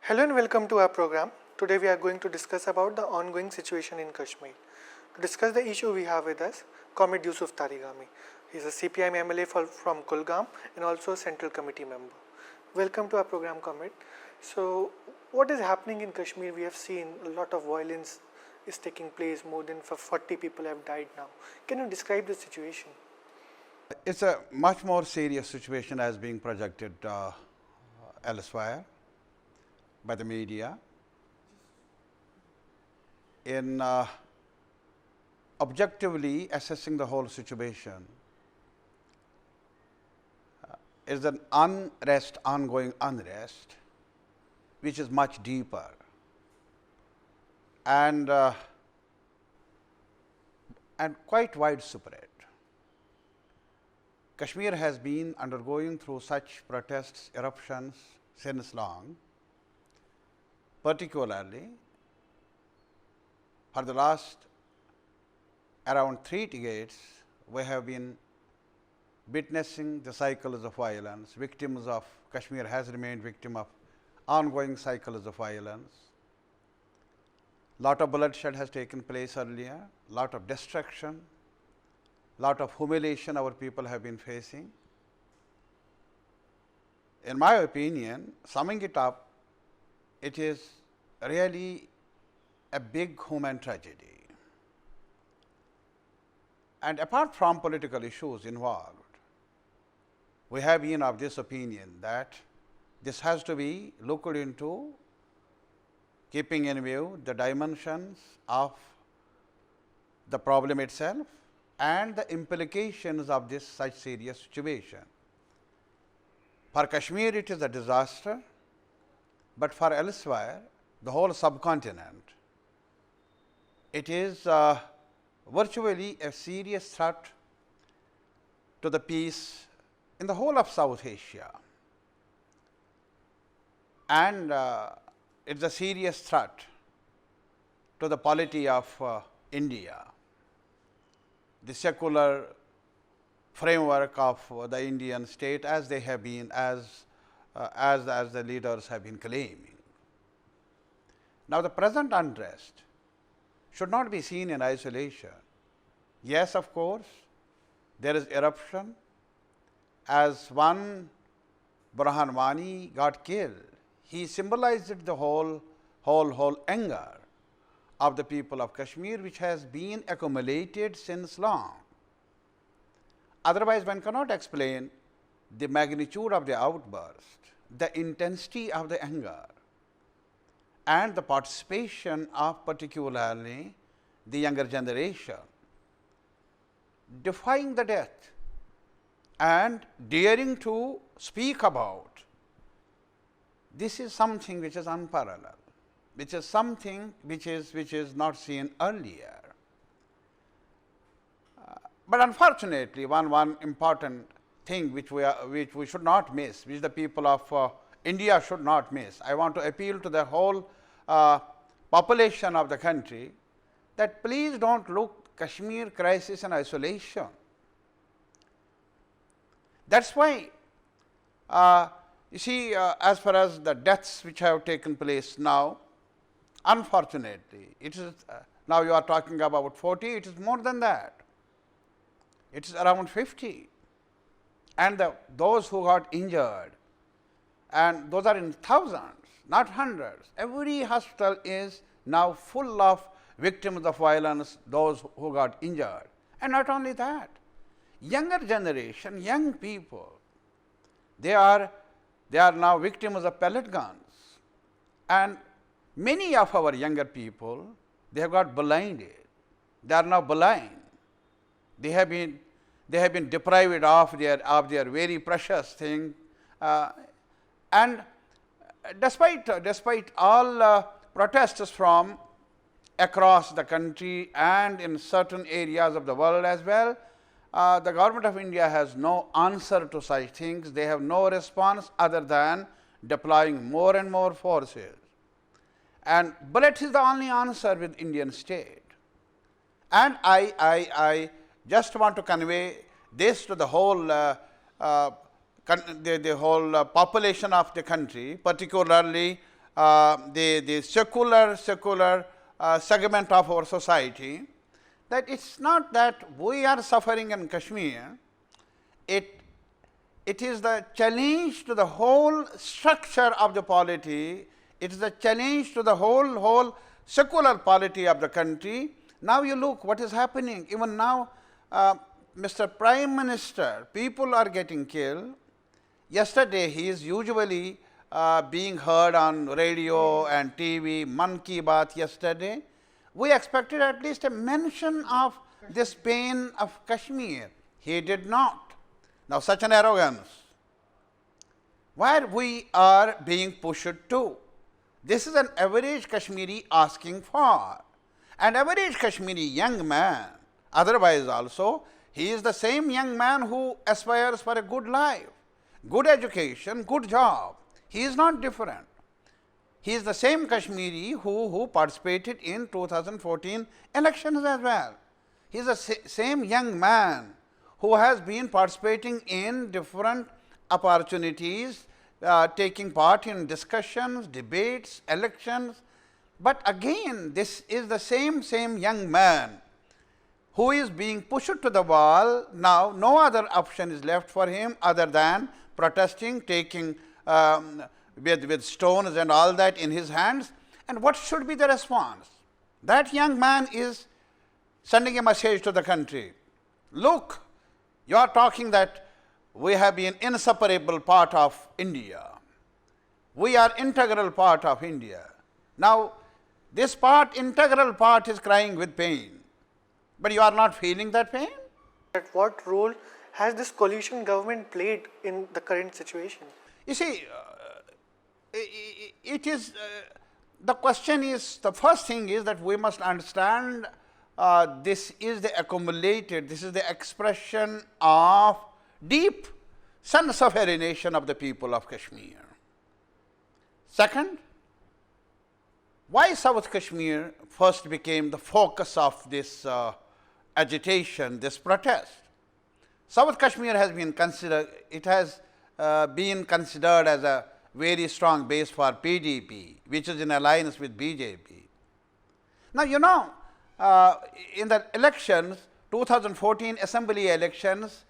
Hello and welcome to our program. Today we are going to discuss about the ongoing situation in Kashmir. To discuss the issue we have with us Mohammed Yousuf Tarigami. He is a CPIM MLA from Kulgam and also a Central Committee member. Welcome to our program, Mohammed. So what is happening in Kashmir? We have seen a lot of violence is taking place. More than 40 people have died now. Can you describe the situation? It's a much more serious situation as being projected elsewhere by the media. In objectively assessing the whole situation, is an unrest, ongoing unrest, which is much deeper and quite widespread. Kashmir has been undergoing through such protests, eruptions since long. Particularly, for the last around 3 decades, we have been witnessing the cycles of violence. Victims of Kashmir has remained victim of ongoing cycles of violence. Lot of bloodshed has taken place earlier, lot of destruction, lot of humiliation our people have been facing. In my opinion, summing it up, it is really a big human tragedy. And apart from political issues involved, we have been of this opinion that this has to be looked into, keeping in view the dimensions of the problem itself and the implications of this such serious situation. For Kashmir, it is a disaster, but for elsewhere, the whole subcontinent, it is virtually a serious threat to the peace in the whole of South Asia. And it is a serious threat to the polity of India, the secular framework of the Indian state as they have been, as the leaders have been claiming. Now, the present unrest should not be seen in isolation. Yes, of course, there is eruption. As one Burhan Wani got killed, he symbolized the whole anger of the people of Kashmir, which has been accumulated since long. Otherwise, one cannot explain the magnitude of the outburst, the intensity of the anger, and the participation of particularly the younger generation, defying the death and daring to speak about. This is something which is unparalleled, which is something which is not seen earlier. But unfortunately, one important thing which we should not miss, which the people of India should not miss. I want to appeal to the whole population of the country that please don't look Kashmir crisis in isolation. That's why you see, as far as the deaths which have taken place now, unfortunately, it is now you are talking about 40, it is more than that. It is around 50, and those who got injured, and those are in thousands, not hundreds. Every hospital is now full of victims of violence, those who got injured. And not only that, younger generation, young people, they are now victims of pellet guns, and many of our younger people, they have got blinded, they are now blind. They have been deprived of their very precious thing, and despite all protests from across the country and in certain areas of the world as well, the government of India has no answer to such things. They have no response other than deploying more and more forces. And bullet is the only answer with Indian state. And I just want to convey this to the whole the whole population of the country, particularly the secular segment of our society, that it's not that we are suffering in Kashmir, it is the challenge to the whole structure of the polity, it is a challenge to the whole secular polity of the country. Now you look what is happening, even now Mr. Prime Minister, people are getting killed. Yesterday he is usually being heard on radio and TV, Man Ki Baat yesterday. We expected at least a mention of this pain of Kashmir. He did not. Now such an arrogance, where we are being pushed to. This is an average Kashmiri asking for. An average Kashmiri young man, otherwise also, he is the same young man who aspires for a good life, good education, good job. He is not different. He is the same Kashmiri who participated in 2014 elections as well. He is the same young man who has been participating in different opportunities, taking part in discussions, debates, elections. But again, this is the same young man who is being pushed to the wall. Now no other option is left for him other than protesting, taking with stones and all that in his hands. And what should be the response? That young man is sending a message to the country. Look, you are talking that we have been inseparable part of India. We are integral part of India. Now this integral part is crying with pain. But you are not feeling that pain? What role has this coalition government played in the current situation? You see, it is, the question is, the first thing is that we must understand this is the accumulated, this is the expression of deep sense of alienation of the people of Kashmir. Second, why South Kashmir first became the focus of this agitation, this protest. South Kashmir has been considered, it has been considered as a very strong base for PDP, which is in alliance with BJP. Now you know, in the elections, 2014 assembly elections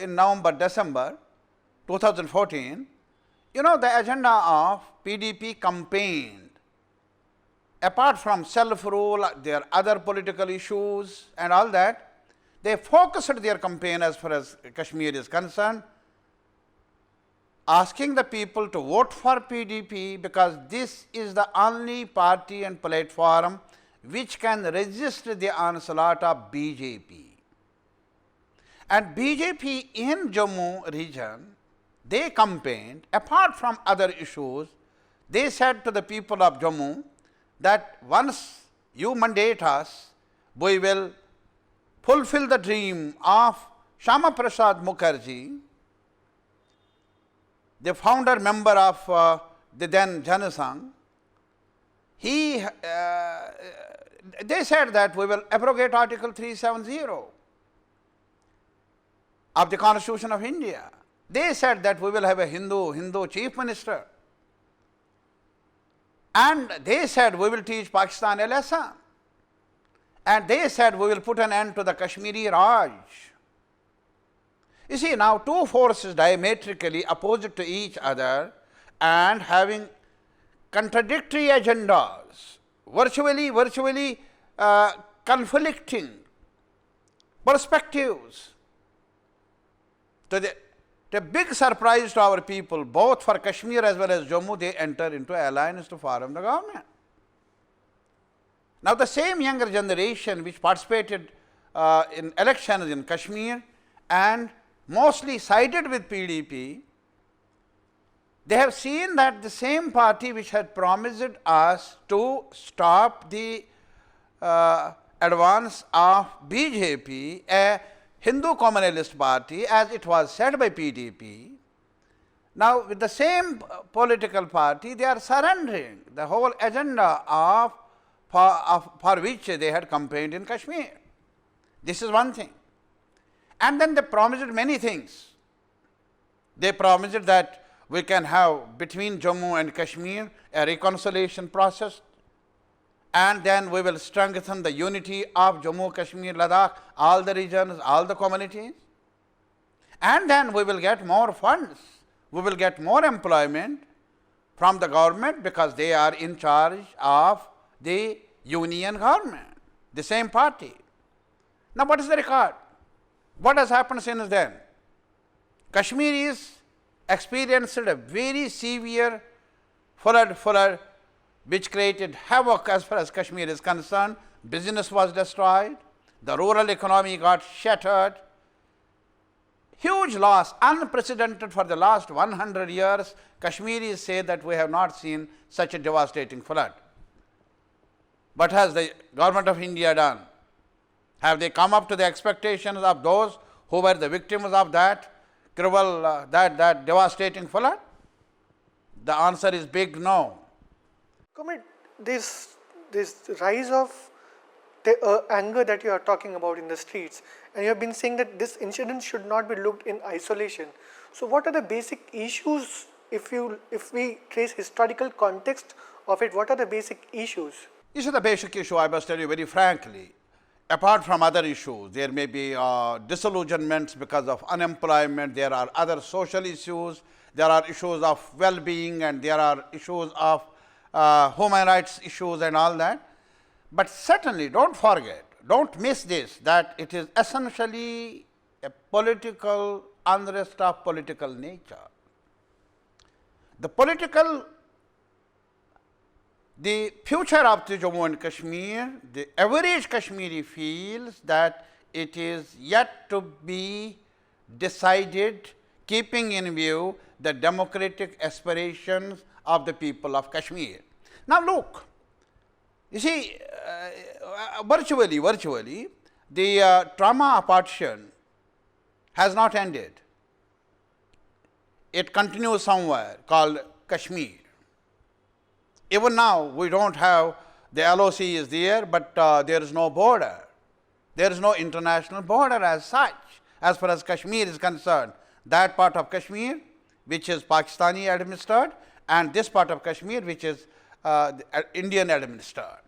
in November, December 2014, you know, the agenda of PDP campaigned. Apart from self-rule, there are other political issues and all that, they focused their campaign as far as Kashmir is concerned, asking the people to vote for PDP because this is the only party and platform which can resist the onslaught of BJP. And BJP in Jammu region, they campaigned, apart from other issues, they said to the people of Jammu, that once you mandate us, we will fulfill the dream of Shama Prasad Mukherjee, the founder member of the then Janasangh. They said that we will abrogate Article 370 of the Constitution of India. They said that we will have a Hindu chief minister. And they said we will teach Pakistan a lesson. And they said we will put an end to the Kashmiri Raj. You see, now two forces diametrically opposite to each other and having contradictory agendas, virtually conflicting perspectives. So the big surprise to our people, both for Kashmir as well as Jammu, they enter into alliance to form the government. Now the same younger generation which participated in elections in Kashmir and mostly sided with PDP, they have seen that the same party which had promised us to stop the advance of BJP, a Hindu communalist party, as it was said by PDP, now with the same political party, they are surrendering the whole agenda for which they had campaigned in Kashmir. This is one thing. And then they promised many things. They promised that we can have between Jammu and Kashmir a reconciliation process, and then we will strengthen the unity of Jammu, Kashmir, Ladakh, all the regions, all the communities. And then we will get more funds, we will get more employment from the government because they are in charge of the union government, the same party. Now, what is the record? What has happened since then? Kashmiris experienced a very severe flood which created havoc as far as Kashmir is concerned. Business was destroyed, the rural economy got shattered, huge loss, unprecedented for the last 100 years. Kashmiris say that we have not seen such a devastating flood. What has the government of India done? Have they come up to the expectations of those who were the victims of that cruel, that devastating flood? The answer is big no. Comment this rise of the anger that you are talking about in the streets, and you have been saying that this incident should not be looked in isolation. So what are the basic issues, if we trace historical context of it, what are the basic issues? This is the basic issue, I must tell you very frankly. Apart from other issues, there may be disillusionments because of unemployment, there are other social issues, there are issues of well-being, and there are issues of human rights issues and all that. But certainly don't forget, don't miss this, that it is essentially a political unrest of political nature. The future of the Jammu and Kashmir, the average Kashmiri feels that it is yet to be decided, keeping in view the democratic aspirations of the people of Kashmir. Now look, you see, virtually, the trauma of partition has not ended. It continues somewhere called Kashmir. Even now, we don't have, the LOC is there, but there is no border. There is no international border as such, as far as Kashmir is concerned. That part of Kashmir, which is Pakistani administered, and this part of Kashmir, which is Indian administered.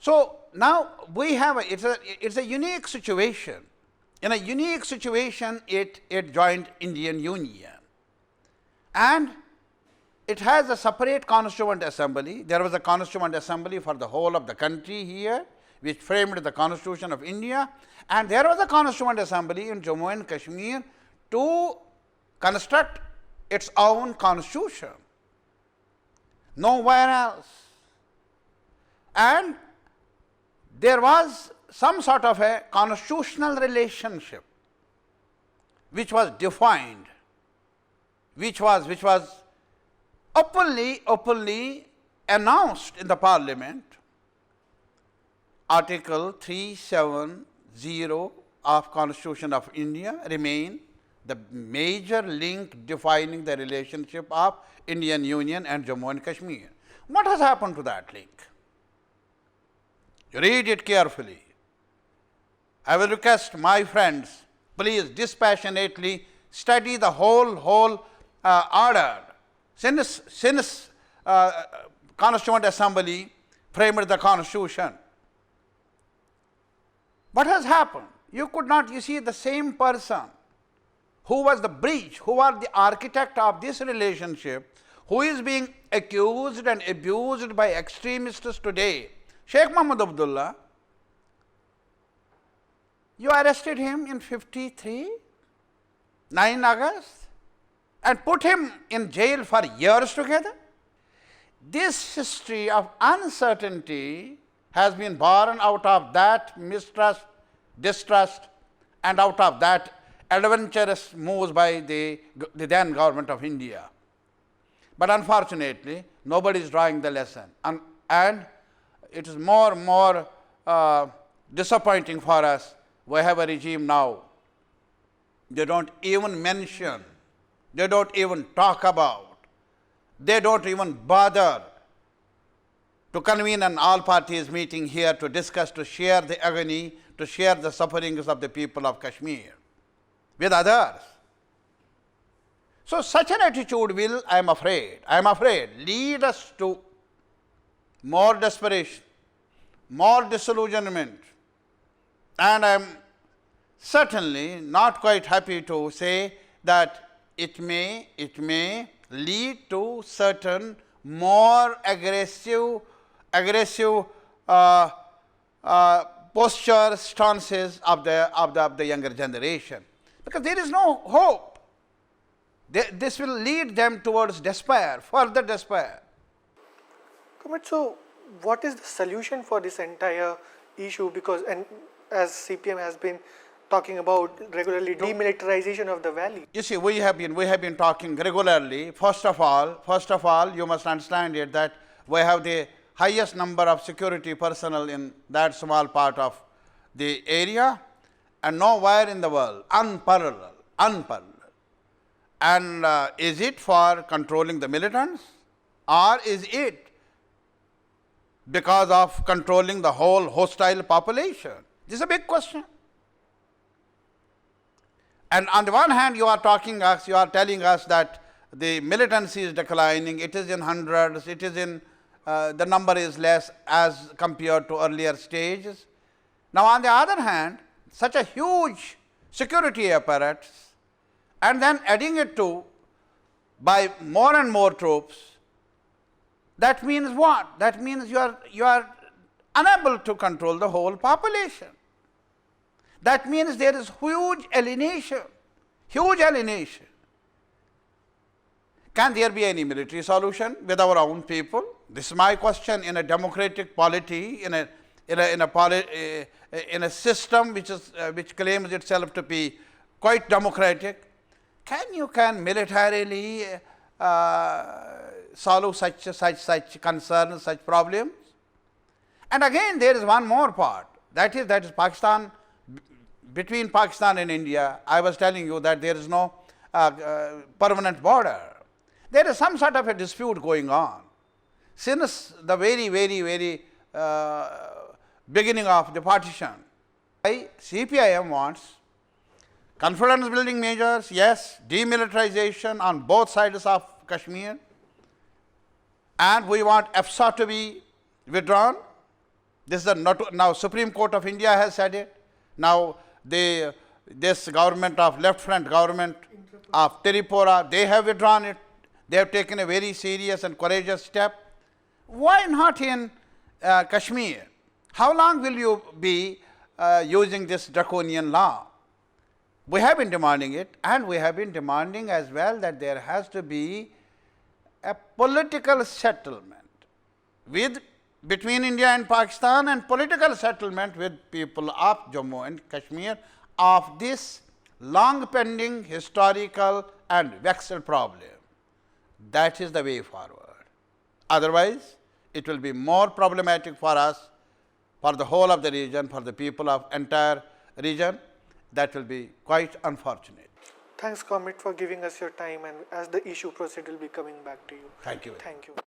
So now we have, it's a unique situation. In a unique situation, it joined Indian Union. And it has a separate constituent assembly. There was a constituent assembly for the whole of the country here, which framed the Constitution of India. And there was a constituent assembly in Jammu and Kashmir to construct its own constitution. Nowhere else. And there was some sort of a constitutional relationship which was defined, which was openly announced in the parliament. Article 370 of Constitution of India remain the major link defining the relationship of Indian Union and Jammu and Kashmir. What has happened to that link? Read it carefully. I will request my friends, please dispassionately study the whole order. Since Constituent Assembly framed the Constitution, what has happened? You could not, you see, the same person who was the bridge, who was the architect of this relationship, who is being accused and abused by extremists today, Sheikh Muhammad Abdullah, you arrested him in 53, 9 August, and put him in jail for years together. This history of uncertainty has been born out of that mistrust, distrust, and out of that adventurous moves by the then government of India. But unfortunately, nobody is drawing the lesson. And it is more disappointing for us. We have a regime now. They don't even mention, they don't even talk about, they don't even bother to convene an all parties meeting here to discuss, to share the agony, to share the sufferings of the people of Kashmir with others. So, such an attitude will, I am afraid, lead us to more desperation, more disillusionment, and I am certainly not quite happy to say that it may lead to certain more aggressive posture, stances of the younger generation, because there is no hope. This will lead them towards despair, further despair. Comment, so what is the solution for this entire issue? Because, and as CPM has been talking about regularly, demilitarization of the valley. You see, we have been talking regularly. First of all, you must understand it that we have the highest number of security personnel in that small part of the area, and nowhere in the world, unparalleled. And is it for controlling the militants, or is it because of controlling the whole hostile population? This is a big question. And on the one hand, you are telling us that the militancy is declining, it is in hundreds, it is in, the number is less as compared to earlier stages. Now, on the other hand, such a huge security apparatus, and then adding it to by more and more troops, that means what? That means you are unable to control the whole population. That means there is huge alienation. Can there be any military solution with our own people? This is my question. In a democratic polity, in a system which claims itself to be quite democratic, can you militarily solve such concerns, such problems? And again, there is one more part. That is Pakistan. Between Pakistan and India, I was telling you that there is no permanent border. There is some sort of a dispute going on since the very beginning of the partition. CPIM wants confidence building measures, yes, demilitarization on both sides of Kashmir, and we want AFSPA to be withdrawn. This is now Supreme Court of India has said it. Now this government of left front government of Tripura, they have withdrawn it. They have taken a very serious and courageous step. Why not in Kashmir? How long will you be using this draconian law? We have been demanding it, and we have been demanding as well that there has to be a political settlement between India and Pakistan, and political settlement with people of Jammu and Kashmir of this long pending historical and vexed problem. That is the way forward. Otherwise, it will be more problematic for us, for the whole of the region, for the people of entire region. That will be quite unfortunate. Thanks, Comment, for giving us your time, and as the issue proceeds, we'll be coming back to you. Thank you. Thank you.